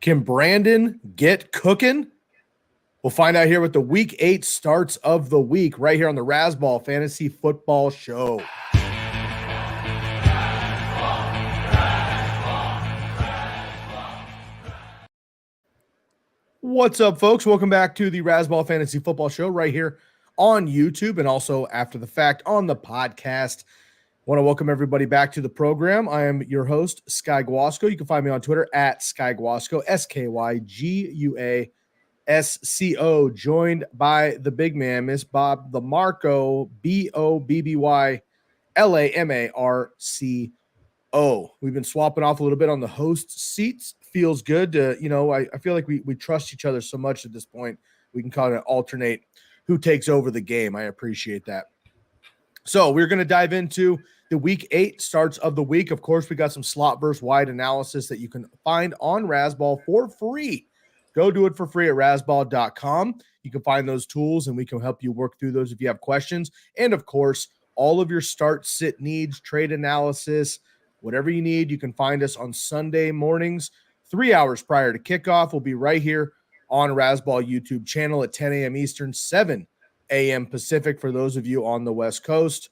Can Brandin get cooking? We'll find out here with the Week 8 starts of the week right here on the Razzball Fantasy Football Show. What's up, folks? Welcome back to the Razzball Fantasy Football Show right here on YouTube and also after the fact on the podcast. Want to welcome everybody back to the program. I am your host, Sky Guasco. You can find me on Twitter at Sky Guasco, SkyGuasco, joined by the big man, Miss Bob the Marco, BOBBYLAMARCO. We've been swapping off a little bit on the host seats. Feels good to, I feel like we trust each other so much at this point. We can kind of alternate who takes over the game. I appreciate that. So we're going to dive into the Week 8 starts of the week. Of course, we got some slot versus wide analysis that you can find on Razzball for free. Go do it for free at razzball.com. You can find those tools, and we can help you work through those if you have questions. And, of course, all of your start, sit needs, trade analysis, whatever you need, you can find us on Sunday mornings, 3 hours prior to kickoff. We'll be right here on Razzball YouTube channel at 10 a.m. Eastern, 7 a.m. Pacific for those of you on the West Coast.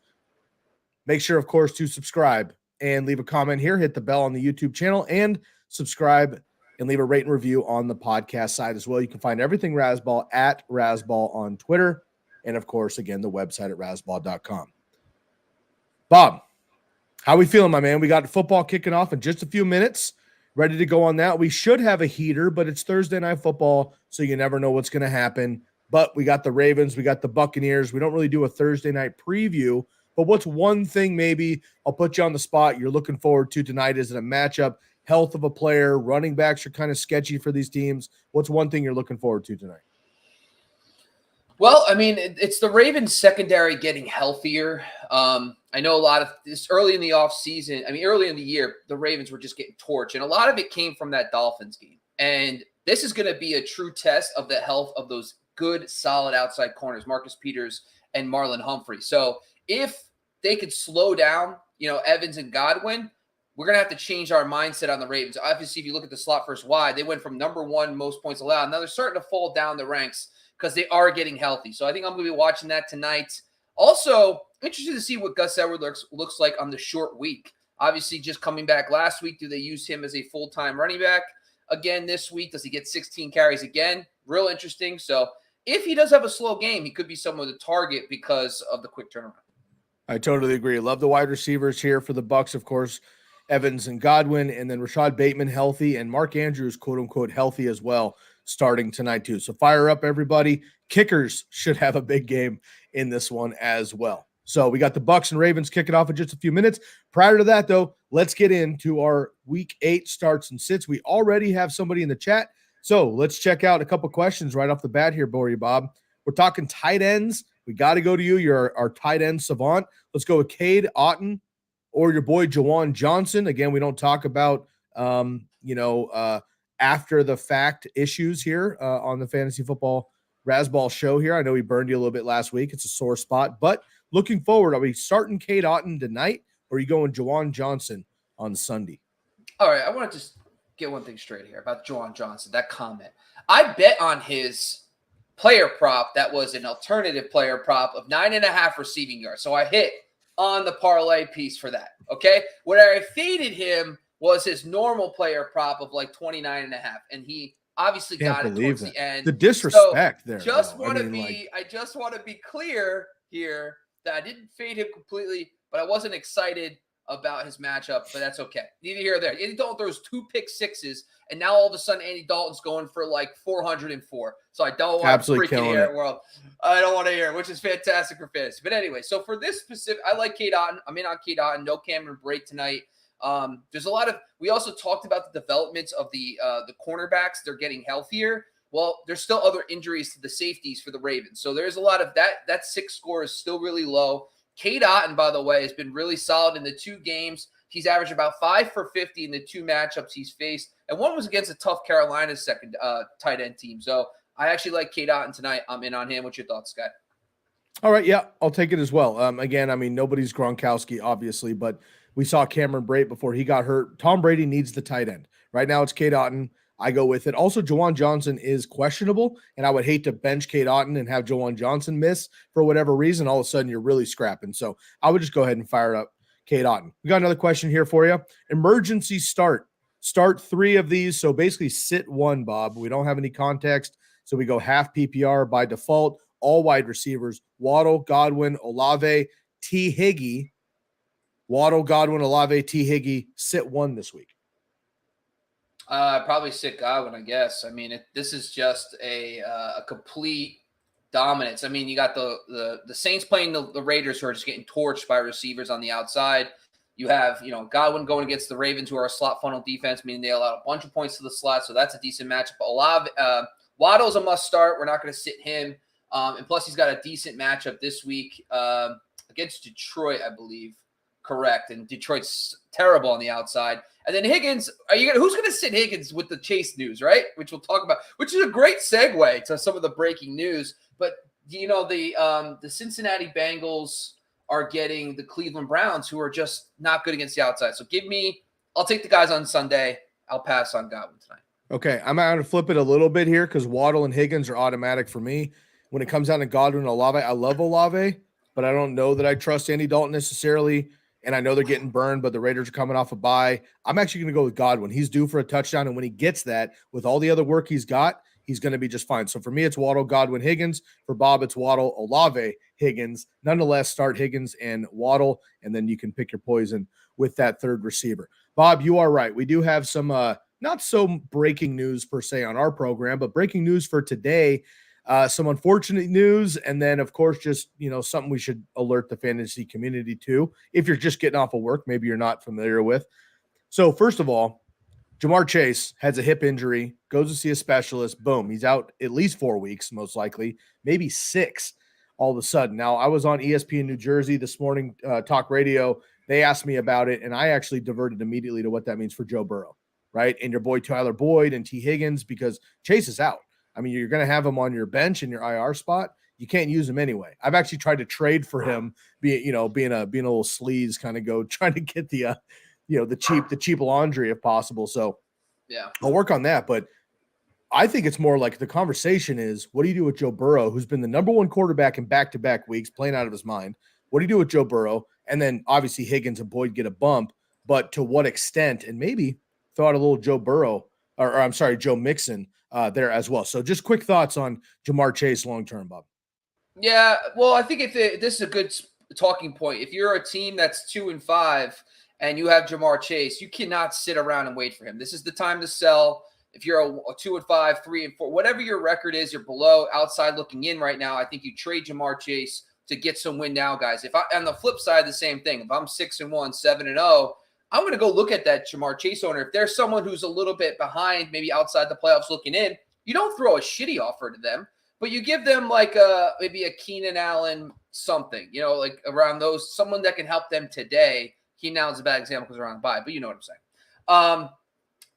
Make sure, of course, to subscribe and leave a comment here. Hit the bell on the YouTube channel and subscribe and leave a rate and review on the podcast side as well. You can find everything Razzball at Razzball on Twitter. And, of course, again, the website at razzball.com. Bob, how we feeling, my man? We got football kicking off in just a few minutes. Ready to go on that. We should have a heater, but it's Thursday Night Football, so you never know what's going to happen. But we got the Ravens, we got the Buccaneers. We don't really do a Thursday night preview, but what's one thing maybe I'll put you on the spot you're looking forward to tonight? Is it a matchup, health of a player, running backs are kind of sketchy for these teams? What's one thing you're looking forward to tonight? Well, I mean, it's the Ravens secondary getting healthier. I know a lot of this early in the offseason. I mean, early in the year, the Ravens were just getting torched, and a lot of it came from that Dolphins game. And this is going to be a true test of the health of those good, solid outside corners, Marcus Peters and Marlon Humphrey. So if they could slow down, Evans and Godwin, we're going to have to change our mindset on the Ravens. Obviously, if you look at the slot first wide, they went from number one most points allowed. Now they're starting to fall down the ranks because they are getting healthy. So I think I'm going to be watching that tonight. Also, interested to see what Gus Edwards looks like on the short week. Obviously, just coming back last week, do they use him as a full-time running back again this week? Does he get 16 carries again? Real interesting. So if he does have a slow game, he could be someone to target because of the quick turnaround. I totally agree. Love the wide receivers here for the Bucs, of course. Evans and Godwin, and then Rashad Bateman healthy, and Mark Andrews, quote-unquote, healthy as well, starting tonight too. So fire up, everybody. Kickers should have a big game in this one as well. So we got the Bucs and Ravens kicking off in just a few minutes. Prior to that, though, let's get into our Week 8 starts and sits. We already have somebody in the chat, so let's check out a couple questions right off the bat here, Bob. We're talking tight ends. We got to go to you. You're our tight end savant. Let's go with Cade Otton or your boy Juwan Johnson. Again, we don't talk about after the fact issues here on the Fantasy Football Razzball show here. I know we burned you a little bit last week. It's a sore spot, but looking forward, are we starting Cade Otton tonight, or are you going Juwan Johnson on Sunday? All right, I want to just get one thing straight here about Juwan Johnson, that comment. I bet on his player prop that was an alternative player prop of 9.5 receiving yards. So I hit on the parlay piece for that, okay? Where I faded him was his normal player prop of like 29.5, and he obviously got it towards the end. The disrespect there. I just want to be clear here that I didn't fade him completely, but I wasn't excited about his matchup, but that's okay. Neither here or there. Andy Dalton throws 2 pick sixes, and now all of a sudden Andy Dalton's going for like 404. So I don't want to freaking hear it, world. I don't want to hear it, which is fantastic for fantasy. But anyway, so for this specific, I like Cade Otton. I'm in on Cade Otton. No Cameron Brate tonight. There's a lot of, we also talked about the developments of the cornerbacks. They're getting healthier. Well, there's still other injuries to the safeties for the Ravens. So there's a lot of that. That 6 score is still really low. Cade Otton, by the way, has been really solid in the 2 games. He's averaged about 5 for 50 in the 2 matchups he's faced. And one was against a tough Carolina second tight end team. So I actually like Cade Otton tonight. I'm in on him. What's your thoughts, Scott? All right. Yeah, I'll take it as well. Again, I mean, nobody's Gronkowski, obviously, but we saw Cameron Brate before he got hurt. Tom Brady needs the tight end. Right now it's Cade Otton. I go with it. Also, Jawan Johnson is questionable, and I would hate to bench Cade Otton and have Jawan Johnson miss for whatever reason. All of a sudden, you're really scrapping. So I would just go ahead and fire up Cade Otton. We got another question here for you. Emergency start. Start 3 of these. So basically sit 1, Bob. We don't have any context. So we go half PPR by default. All wide receivers. Waddle, Godwin, Olave, T. Higgy. Waddle, Godwin, Olave, T. Higgy. Sit 1 this week. Probably sit Godwin, I guess. I mean, this is just a complete dominance. I mean, you got the Saints playing the Raiders, who are just getting torched by receivers on the outside. You have, Godwin going against the Ravens, who are a slot funnel defense, meaning they allow a bunch of points to the slot, so that's a decent matchup. Waddle's a must start. We're not going to sit him. And plus, he's got a decent matchup this week against Detroit, I believe. Correct. And Detroit's terrible on the outside. And then Higgins, who's going to sit Higgins with the Chase news, right? Which we'll talk about, which is a great segue to some of the breaking news. But, the Cincinnati Bengals are getting the Cleveland Browns, who are just not good against the outside. So I'll take the guys on Sunday. I'll pass on Godwin tonight. Okay, I'm going to flip it a little bit here because Waddle and Higgins are automatic for me. When it comes down to Godwin and Olave, I love Olave, but I don't know that I trust Andy Dalton necessarily. And I know they're getting burned, but the Raiders are coming off a bye. I'm actually going to go with Godwin. He's due for a touchdown, and when he gets that, with all the other work he's got, he's going to be just fine. So for me, it's Waddle, Godwin, Higgins. For Bob, it's Waddle, Olave, Higgins. Nonetheless, start Higgins and Waddle, and then you can pick your poison with that third receiver. Bob, you are right. We do have some not so breaking news per se on our program, but breaking news for today. Some unfortunate news, and then, of course, just, something we should alert the fantasy community to if you're just getting off of work, maybe you're not familiar with. So, first of all, Jamar Chase has a hip injury, goes to see a specialist. Boom, he's out at least 4 weeks, most likely, maybe 6 all of a sudden. Now, I was on ESPN New Jersey this morning, talk radio. They asked me about it, and I actually diverted immediately to what that means for Joe Burrow, right? And your boy Tyler Boyd and T. Higgins, because Chase is out. I mean, you're going to have him on your bench in your IR spot. You can't use him anyway. I've actually tried to trade for him, being a little sleaze, kind of trying to get the cheap laundry if possible. So yeah, I'll work on that. But I think it's more like the conversation is, what do you do with Joe Burrow, who's been the number 1 quarterback in back-to-back weeks, playing out of his mind? What do you do with Joe Burrow? And then obviously Higgins and Boyd get a bump, but to what extent? And maybe throw out a little Joe Mixon there as well. So just quick thoughts on Jamar Chase long-term, Bob. Yeah, well, I think this is a good talking point. If you're a team that's 2-5 and you have Jamar Chase, you cannot sit around and wait for him. This is the time to sell. If you're a 2-5, 3-4, whatever your record is, you're below, outside looking in right now. I think you trade Jamar Chase to get some win now, guys. On the flip side, the same thing. If I'm 6-1, 7-0, I'm going to go look at that Jamar Chase owner. If there's someone who's a little bit behind, maybe outside the playoffs looking in, you don't throw a shitty offer to them, but you give them maybe a Keenan Allen something, like around those, someone that can help them today. Keenan Allen's a bad example because they're on the bye, but you know what I'm saying.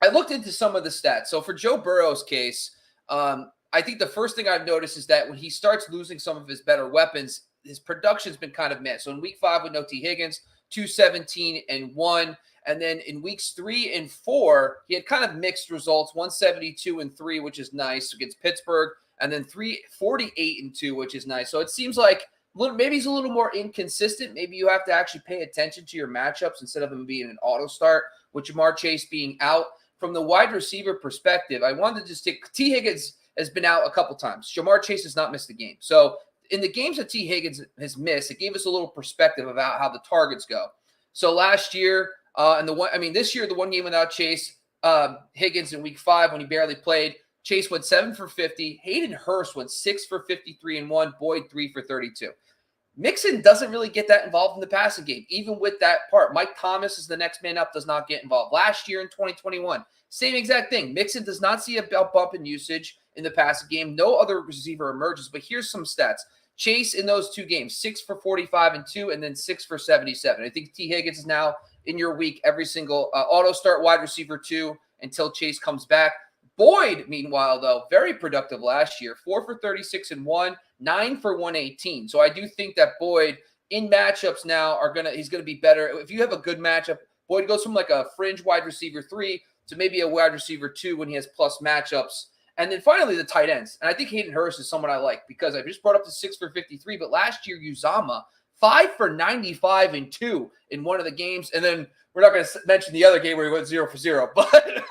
I looked into some of the stats. So for Joe Burrow's case, I think the first thing I've noticed is that when he starts losing some of his better weapons, his production's been kind of messed. So in week 5 with no T. Higgins, 217 and 1. And then in weeks 3 and 4, he had kind of mixed results, 172 and 3, which is nice against Pittsburgh, and then 348 and 2, which is nice. So it seems like maybe he's a little more inconsistent. Maybe you have to actually pay attention to your matchups instead of him being an auto start, with Jamar Chase being out. From the wide receiver perspective, I wanted to just take T. Higgins has been out a couple times. Jamar Chase has not missed a game. So in the games that T. Higgins has missed, it gave us a little perspective about how the targets go. So last year, this year, the one game without Chase, Higgins in week 5 when he barely played, Chase went 7 for 50. Hayden Hurst went 6 for 53 and 1. Boyd 3 for 32. Mixon doesn't really get that involved in the passing game, even with that part. Mike Thomas is the next man up, does not get involved. Last year in 2021, same exact thing. Mixon does not see a bump in usage in the passing game. No other receiver emerges, but here's some stats. Chase in those 2 games, 6 for 45 and 2, and then 6 for 77. I think T. Higgins is now in your week every single auto start wide receiver 2 until Chase comes back. Boyd, meanwhile, though, very productive last year, 4 for 36 and 1, 9 for 118. So I do think that Boyd in matchups now he's going to be better. If you have a good matchup, Boyd goes from like a fringe wide receiver 3 to maybe a wide receiver 2 when he has plus matchups. And then finally the tight ends. And I think Hayden Hurst is someone I like because I just brought up the 6 for 53, but last year Uzama 5 for 95 and 2 in one of the games. And then we're not going to mention the other game where he went 0 for 0, but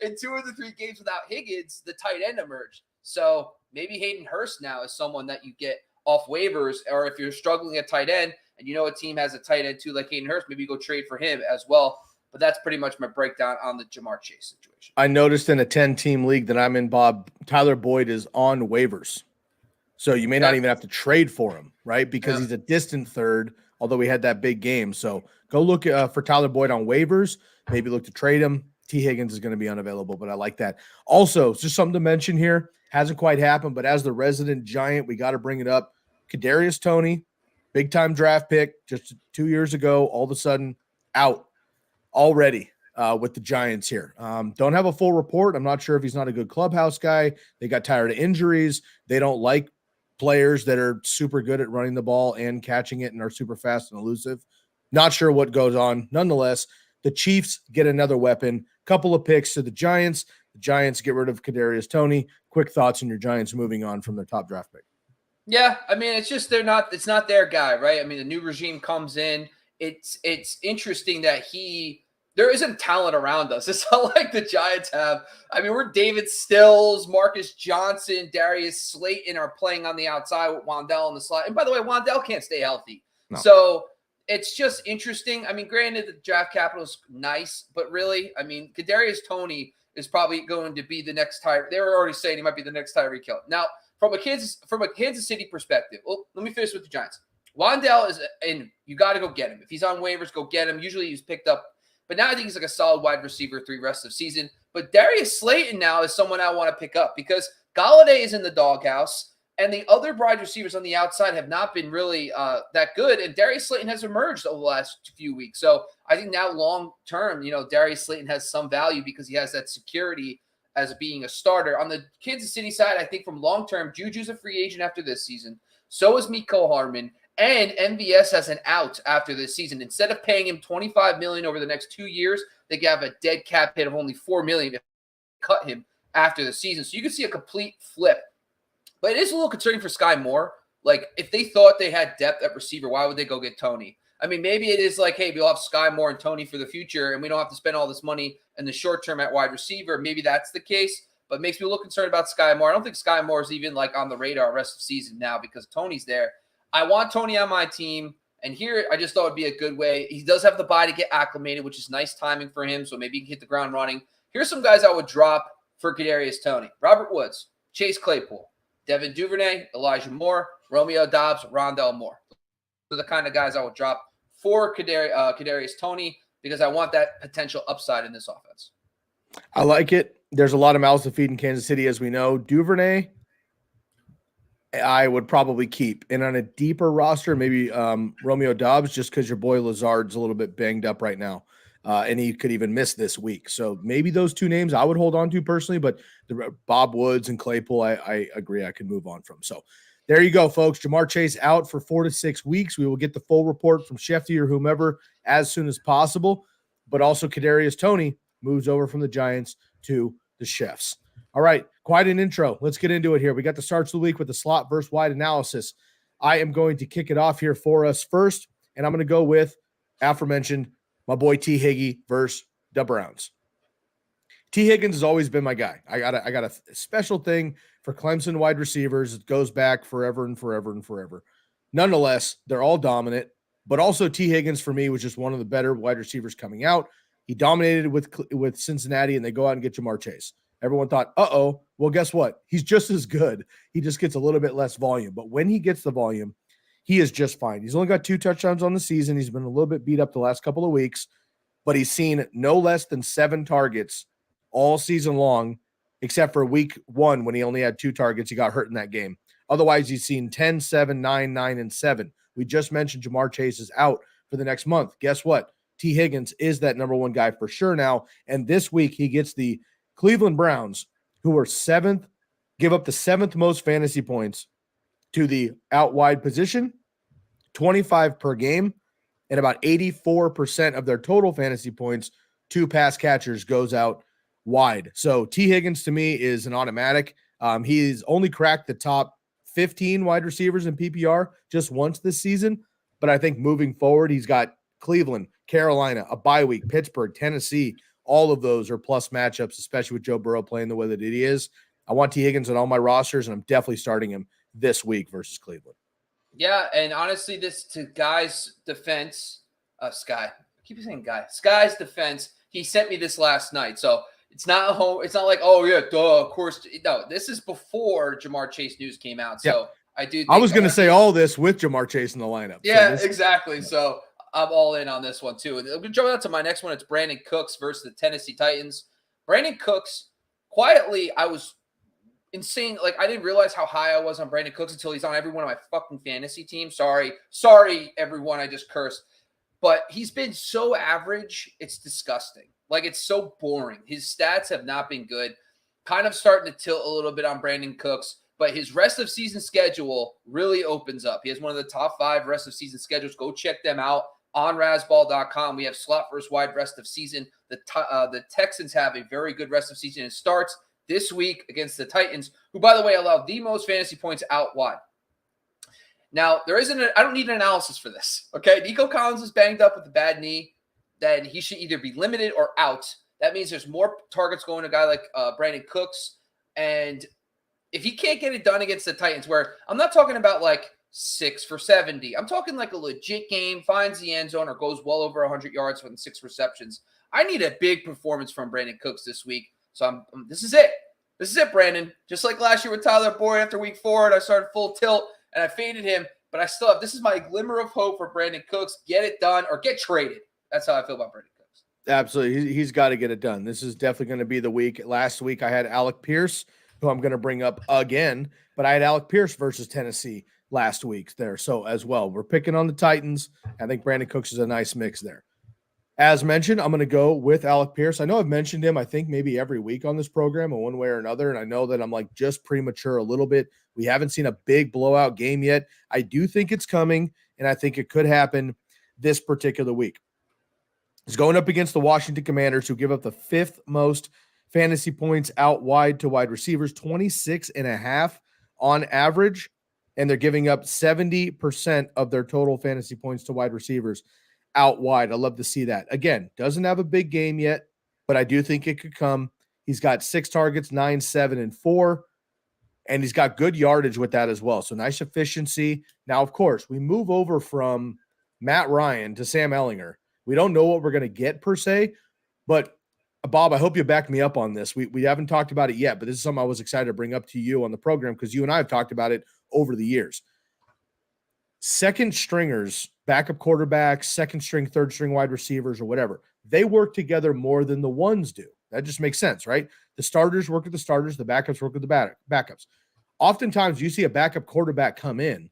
in 2 of the 3 games without Higgins, the tight end emerged. So maybe Hayden Hurst now is someone that you get off waivers, or if you're struggling at tight end and you know a team has a tight end too like Hayden Hurst, maybe you go trade for him as well. But that's pretty much my breakdown on the Ja'Marr Chase situation. I noticed in a 10-team league that I'm in, Bob, Tyler Boyd is on waivers. So you may not even have to trade for him, right? Because he's a distant third, although we had that big game. So go look for Tyler Boyd on waivers. Maybe look to trade him. T. Higgins is going to be unavailable, but I like that. Also, it's just something to mention here. Hasn't quite happened, but as the resident Giant, we got to bring it up. Kadarius Toney, big-time draft pick just 2 years ago, all of a sudden out already with the Giants here. Don't have a full report. I'm not sure if he's not a good clubhouse guy. They got tired of injuries. They don't like players that are super good at running the ball and catching it and are super fast and elusive. Not sure what goes on. Nonetheless, the Chiefs get another weapon. Couple of picks to the Giants. The Giants get rid of Kadarius Toney. Quick thoughts on your Giants moving on from their top draft pick. Yeah, I mean, it's just it's not their guy, right? I mean, the new regime comes in. It's interesting that there isn't talent around us. It's not like the Giants have. I mean, we're David Stills, Marcus Johnson, Darius Slayton are playing on the outside with Wan'Dale on the slot. And by the way, Wan'Dale can't stay healthy. No. So it's just interesting. I mean, granted, the draft capital is nice, but really, I mean, Kadarius Toney is probably going to be the next Tyreek. They were already saying he might be the next Tyreek Hill. Now, from a Kansas City perspective, well, let me finish with the Giants. Wan'Dale is, and you got to go get him. If he's on waivers, go get him. Usually he's picked up, but now I think he's like a solid wide receiver 3 rest of the season. But Darius Slayton now is someone I want to pick up because Golladay is in the doghouse, and the other wide receivers on the outside have not been really that good. And Darius Slayton has emerged over the last few weeks. So I think now long term, Darius Slayton has some value because he has that security as being a starter. On the Kansas City side, I think from long term, Juju's a free agent after this season. So is Mecole Hardman. And MVS has an out after this season. Instead of paying him $25 million over the next 2 years, they have a dead cap hit of only $4 million if they cut him after the season. So you can see a complete flip. But it is a little concerning for Sky Moore. Like, if they thought they had depth at receiver, why would they go get Toney? I mean, maybe it is like, hey, we'll have Sky Moore and Toney for the future, and we don't have to spend all this money in the short term at wide receiver. Maybe that's the case, but it makes me a little concerned about Sky Moore. I don't think Sky Moore is even like on the radar rest of the season now because Toney's there. I want Toney on my team, and here I just thought it would be a good way. He does have the bye to get acclimated, which is nice timing for him, so maybe he can hit the ground running. Here's some guys I would drop for Kadarius Toney. Robert Woods, Chase Claypool, Devin Duvernay, Elijah Moore, Romeo Doubs, Rondale Moore. Those are the kind of guys I would drop for Kadarius Toney because I want that potential upside in this offense. I like it. There's a lot of mouths to feed in Kansas City, as we know. Duvernay, I would probably keep. And on a deeper roster, maybe Romeo Doubs, just because your boy Lazard's a little bit banged up right now. And he could even miss this week. So maybe those two names I would hold on to personally, but the Bob Woods and Claypool, I agree I could move on from. So there you go, folks. Ja'Marr Chase out for 4 to 6 weeks. We will get the full report from Shefty or whomever as soon as possible. But also Kadarius Toney moves over from the Giants to the Chefs. All right, quite an intro. Let's get into it here. We got the starts of the week with the slot versus wide analysis. I am going to kick it off here for us first, and I'm going to go with aforementioned my boy T. Higgy versus the Browns. T. Higgins has always been my guy. I got a special thing for Clemson wide receivers. It goes back forever and forever and forever. Nonetheless, they're all dominant, but also T. Higgins for me was just one of the better wide receivers coming out. He dominated with Cincinnati, and they go out and get Ja'Marr Chase. Everyone thought, well, guess what? He's just as good. He just gets a little bit less volume. But when he gets the volume, he is just fine. He's only got 2 touchdowns on the season. He's been a little bit beat up the last couple of weeks, but he's seen no less than 7 targets all season long, except for week 1 when he only had 2 targets. He got hurt in that game. Otherwise, he's seen 10, 7, 9, 9, and 7. We just mentioned Ja'Marr Chase is out for the next month. Guess what? T. Higgins is that number 1 guy for sure now. And this week, he gets the Cleveland Browns, who are 7th, give up the 7th most fantasy points to the out wide position, 25 per game. and about 84% of their total fantasy points to pass catchers goes out wide. So T. Higgins to me is an automatic. He's only cracked the top 15 wide receivers in PPR just once this season. But I think moving forward, he's got Cleveland, Carolina, a bye week, Pittsburgh, Tennessee. All of those are plus matchups, especially with Joe Burrow playing the way that he is. I want T. Higgins on all my rosters, and I'm definitely starting him this week versus Cleveland. Yeah, and honestly, this to Guy's defense, Sky. I keep saying Guy. Sky's defense. He sent me this last night, so it's not a home. It's not like, oh yeah, duh, of course. No, this is before Jamar Chase news came out. So yep. I do. I was going to say all this with Jamar Chase in the lineup. Yeah, so exactly. So I'm all in on this one too. I'm going to jump out to my next one. It's Brandin Cooks versus the Tennessee Titans. Brandin Cooks, quietly, I was insane. Like, I didn't realize how high I was on Brandin Cooks until he's on every one of my fucking fantasy teams. Sorry, everyone. I just cursed. But he's been so average, it's disgusting. Like, it's so boring. His stats have not been good. Kind of starting to tilt a little bit on Brandin Cooks, but his rest of season schedule really opens up. He has one of the top 5 rest of season schedules. Go check them out on Razzball.com. We have slot versus wide rest of season. The Texans have a very good rest of season. It starts this week against the Titans, who, by the way, allowed the most fantasy points out wide. Now, I don't need an analysis for this, okay? Nico Collins is banged up with a bad knee. Then he should either be limited or out. That means there's more targets going to a guy like Brandin Cooks. And if he can't get it done against the Titans, where I'm not talking about like 6 for 70. I'm talking like a legit game, finds the end zone or goes well over 100 yards with 6 receptions. I need a big performance from Brandin Cooks this week. So this is it. This is it, Brandon. Just like last year with Tyler Boyd after week 4, and I started full tilt and I faded him. But I still have, this is my glimmer of hope for Brandin Cooks. Get it done or get traded. That's how I feel about Brandin Cooks. Absolutely. He's got to get it done. This is definitely going to be the week. Last week I had Alec Pierce, who I'm going to bring up again, but I had Alec Pierce versus Tennessee last week there. So as well, we're picking on the Titans. I think Brandin Cooks is a nice mix there. As mentioned, I'm going to go with Alec Pierce. I know I've mentioned him, I think maybe every week on this program in one way or another. And I know that I'm like just premature a little bit. We haven't seen a big blowout game yet. I do think it's coming, and I think it could happen this particular week. He's going up against the Washington Commanders, who give up the 5th most fantasy points out wide to wide receivers, 26.5 on average. And they're giving up 70% of their total fantasy points to wide receivers out wide. I love to see that. Again, doesn't have a big game yet, but I do think it could come. He's got 6 targets, 9, 7, and 4. And he's got good yardage with that as well. So nice efficiency. Now, of course, we move over from Matt Ryan to Sam Ehlinger. We don't know what we're going to get per se, but Bob, I hope you back me up on this. We haven't talked about it yet, but this is something I was excited to bring up to you on the program because you and I have talked about it over the years. Second stringers, backup quarterbacks, second string, third string wide receivers or whatever, they work together more than the ones do. That just makes sense, right? The starters work with the starters, the backups work with the backups. Oftentimes you see a backup quarterback come in,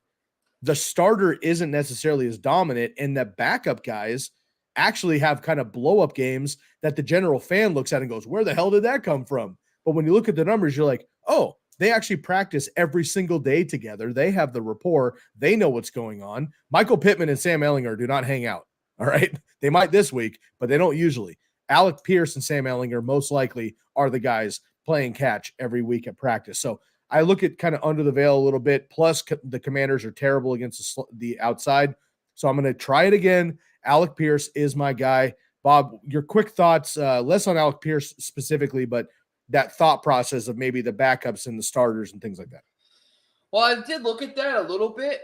the starter isn't necessarily as dominant, and the backup guys actually have kind of blow-up games that the general fan looks at and goes, where the hell did that come from? But when you look at the numbers, you're like, oh, they actually practice every single day together. They have the rapport. They know what's going on. Michael Pittman and Sam Ehlinger do not hang out, all right? They might this week, but they don't usually. Alec Pierce and Sam Ehlinger most likely are the guys playing catch every week at practice. So I look at kind of under the veil a little bit. Plus, the Commanders are terrible against the outside. So I'm going to try it again. Alec Pierce is my guy. Bob, your quick thoughts, less on Alec Pierce specifically, but that thought process of maybe the backups and the starters and things like that. Well, I did look at that a little bit.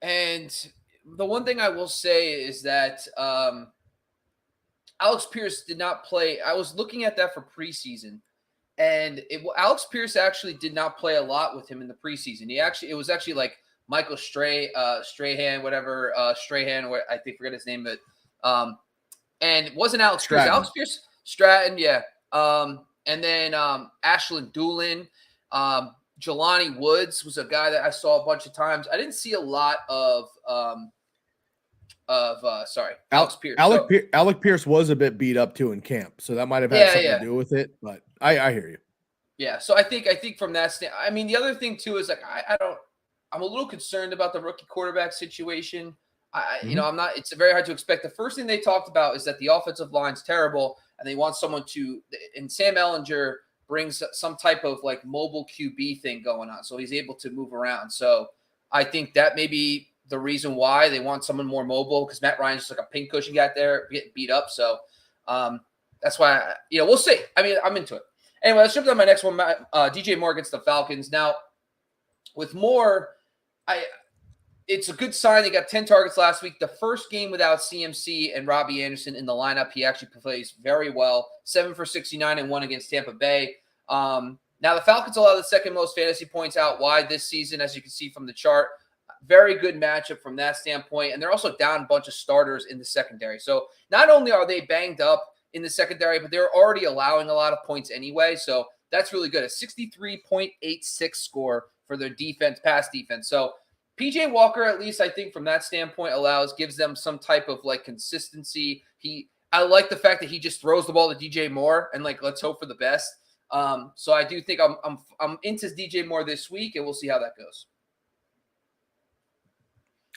And the one thing I will say is that Alex Pierce did not play. I was looking at that for preseason, and Alex Pierce actually did not play a lot with him in the preseason. It was actually like Michael Strahan, whatever, Strahan, I think forget his name, but and it wasn't Alex Pierce. Alex Pierce, Stratton, yeah. And then Ashland Doolin, Jelani Woods was a guy that I saw a bunch of times. I didn't see a lot of Alex Pierce. Alec Pierce was a bit beat up too in camp, so that might have had something to do with it. But I hear you. Yeah, so I think from that standpoint, I mean, the other thing too is like I'm a little concerned about the rookie quarterback situation. I'm not. It's very hard to expect. The first thing they talked about is that the offensive line's terrible, and they want someone to. And Sam Ellinger brings some type of like mobile QB thing going on, so he's able to move around. So I think that may be the reason why they want someone more mobile, because Matt Ryan's just like a pincushion guy there, getting beat up. So that's why we'll see. I mean, I'm into it. Anyway, let's jump to my next one. DJ Moore against the Falcons. Now, with Moore, it's a good sign. They got 10 targets last week. The first game without CMC and Robbie Anderson in the lineup, he actually plays very well. 7 for 69 and 1 against Tampa Bay. Now, the Falcons allow the second most fantasy points out wide this season, as you can see from the chart. Very good matchup from that standpoint. And they're also down a bunch of starters in the secondary. So not only are they banged up in the secondary, but they're already allowing a lot of points anyway. So that's really good. A 63.86 score for their defense, pass defense. So PJ Walker, at least I think from that standpoint, gives them some type of like consistency. I like the fact that he just throws the ball to DJ Moore and like, let's hope for the best. So I do think I'm into DJ Moore this week, and we'll see how that goes.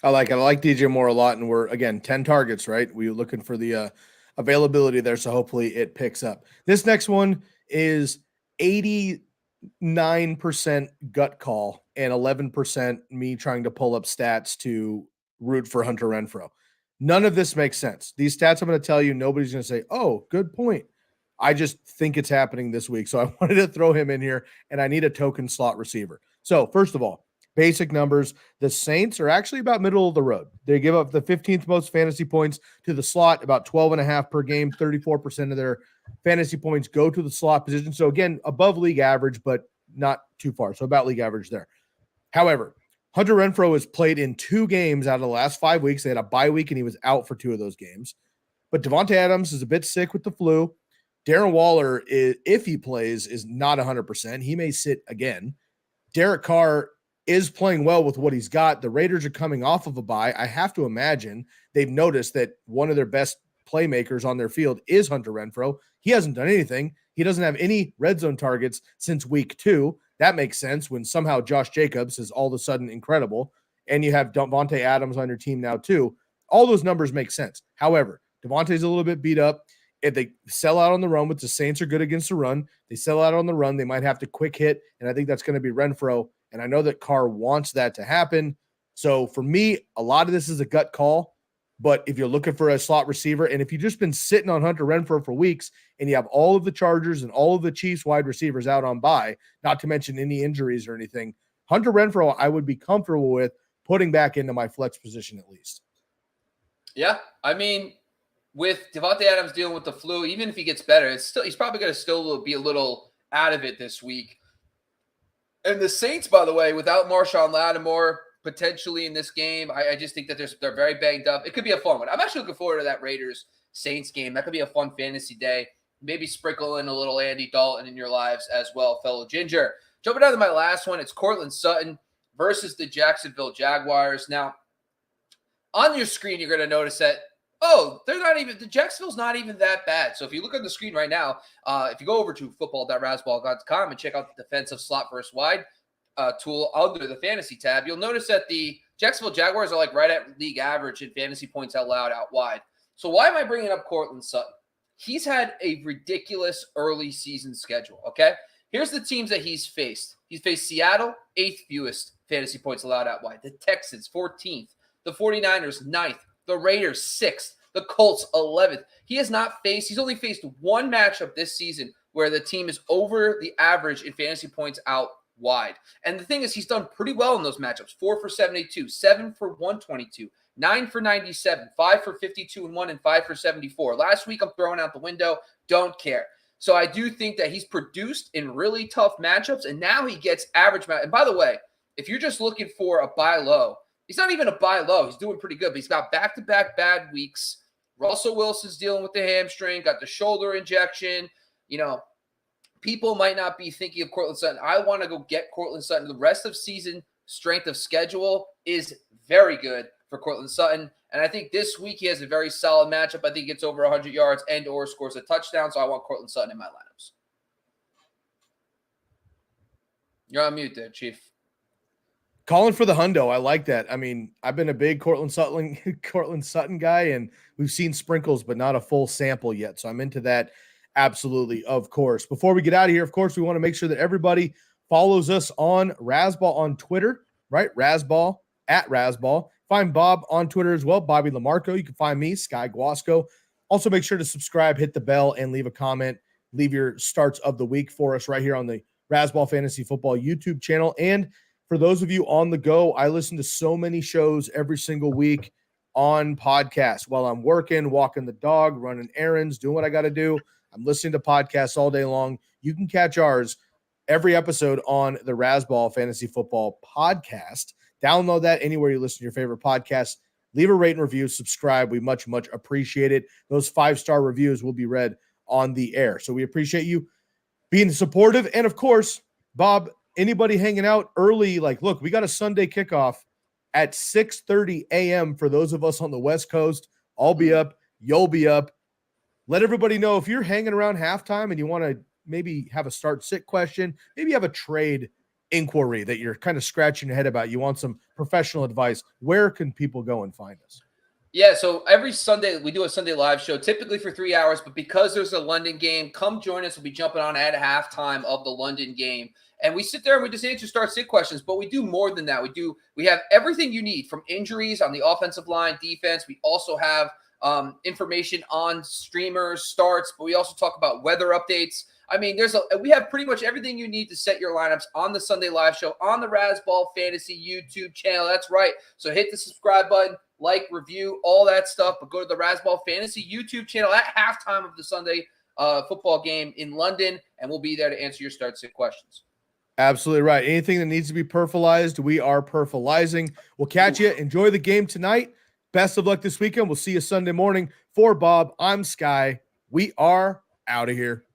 I like it. I like DJ Moore a lot, and we're again 10 targets, right? We're looking for the availability there, so hopefully it picks up. This next one is 89% gut call and 11% me trying to pull up stats to root for Hunter Renfrow. None of this makes sense. These stats I'm going to tell you, nobody's going to say, oh, good point. I just think it's happening this week. So I wanted to throw him in here, and I need a token slot receiver. So first of all, basic numbers. The Saints are actually about middle of the road. They give up the 15th most fantasy points to the slot, about 12.5 per game. 34% of their fantasy points go to the slot position. So again, above league average, but not too far. So about league average there. However, Hunter Renfrow has played in 2 games out of the last 5 weeks. They had a bye week, and he was out for 2 of those games. But Devontae Adams is a bit sick with the flu. Darren Waller, if he plays, is not 100%. He may sit again. Derek Carr is playing well with what he's got. The Raiders are coming off of a bye. I have to imagine they've noticed that one of their best playmakers on their field is Hunter Renfrow. He hasn't done anything. He doesn't have any red zone targets since week 2. That makes sense when somehow Josh Jacobs is all of a sudden incredible, and you have Devontae Adams on your team now too. All those numbers make sense. However, Devontae's a little bit beat up. If they sell out on the run, which the Saints are good against the run, they sell out on the run, they might have to quick hit, and I think that's going to be Renfrow. And I know that Carr wants that to happen. So for me, a lot of this is a gut call. But if you're looking for a slot receiver, and if you've just been sitting on Hunter Renfrow for weeks, and you have all of the Chargers and all of the Chiefs wide receivers out on bye, not to mention any injuries or anything, Hunter Renfrow I would be comfortable with putting back into my flex position at least. Yeah, I mean, with Devontae Adams dealing with the flu, even if he gets better, he's probably going to still be a little out of it this week. And the Saints, by the way, without Marshawn Lattimore potentially in this game, I just think that they're very banged up. It could be a fun one. I'm actually looking forward to that Raiders-Saints game. That could be a fun fantasy day. Maybe sprinkle in a little Andy Dalton in your lives as well, fellow Ginger. Jumping down to my last one, it's Courtland Sutton versus the Jacksonville Jaguars. Now, on your screen, you're going to notice that the Jacksonville's not even that bad. So if you look on the screen right now, if you go over to football.razzball.com and check out the defensive slot versus wide tool under the fantasy tab, you'll notice that the Jacksonville Jaguars are like right at league average in fantasy points out loud out wide. So why am I bringing up Courtland Sutton? He's had a ridiculous early season schedule, okay? Here's the teams that he's faced. He's faced Seattle, 8th fewest fantasy points allowed out wide. The Texans, 14th. The 49ers, 9th. The Raiders, 6th. The Colts, 11th. He's only faced one matchup this season where the team is over the average in fantasy points out wide. And the thing is, he's done pretty well in those matchups. 4 for 72, 7 for 122, 9 for 97, 5 for 52 and 1, and 5 for 74. Last week, I'm throwing out the window. Don't care. So I do think that he's produced in really tough matchups, and now he gets average matchup. And by the way, if you're just looking for a buy low, he's not even a buy low. He's doing pretty good, but he's got back-to-back bad weeks. Russell Wilson's dealing with the hamstring, got the shoulder injection. People might not be thinking of Courtland Sutton. I want to go get Courtland Sutton. The rest of season strength of schedule is very good for Courtland Sutton. And I think this week he has a very solid matchup. I think he gets over 100 yards and or scores a touchdown. So I want Courtland Sutton in my lineups. You're on mute there, Chief. Calling for the hundo. I like that. I mean, I've been a big Courtland Sutton guy, and we've seen sprinkles, but not a full sample yet. So I'm into that. Absolutely. Of course. Before we get out of here, of course, we want to make sure that everybody follows us on Razzball on Twitter, right? Razzball at Razzball. Find Bob on Twitter as well, Bobby Lamarco. You can find me, Sky Guasco. Also, make sure to subscribe, hit the bell, and leave a comment. Leave your starts of the week for us right here on the Razzball Fantasy Football YouTube channel. And for those of you on the go, I listen to so many shows every single week on podcasts while I'm working, walking the dog, running errands, doing what I got to do. I'm listening to podcasts all day long. You can catch ours every episode on the Razzball Fantasy Football podcast. Download that anywhere you listen to your favorite podcast. Leave a rate and review, subscribe. We much, much appreciate it. Those 5-star reviews will be read on the air. So we appreciate you being supportive. And of course, Bob, anybody hanging out early, like, look, we got a Sunday kickoff at 6:30 a.m. for those of us on the West Coast. I'll be up. You'll be up. Let everybody know if you're hanging around halftime and you want to maybe have a start-sit question, maybe you have a trade inquiry that you're kind of scratching your head about. You want some professional advice. Where can people go and find us? Yeah, so every Sunday we do a Sunday live show, typically for 3 hours, but because there's a London game, come join us. We'll be jumping on at halftime of the London game. And we sit there and we just answer start-sit questions, but we do more than that. We have everything you need from injuries on the offensive line, defense. We also have information on streamers, starts, but we also talk about weather updates. I mean, we have pretty much everything you need to set your lineups on the Sunday live show on the Razzball Fantasy YouTube channel. That's right. So hit the subscribe button, like, review, all that stuff. But go to the Razzball Fantasy YouTube channel at halftime of the Sunday football game in London, and we'll be there to answer your start-sit questions. Absolutely right. Anything that needs to be perfilized, we are perfilizing. We'll catch you. Enjoy the game tonight. Best of luck this weekend. We'll see you Sunday morning. For Bob, I'm Sky. We are out of here.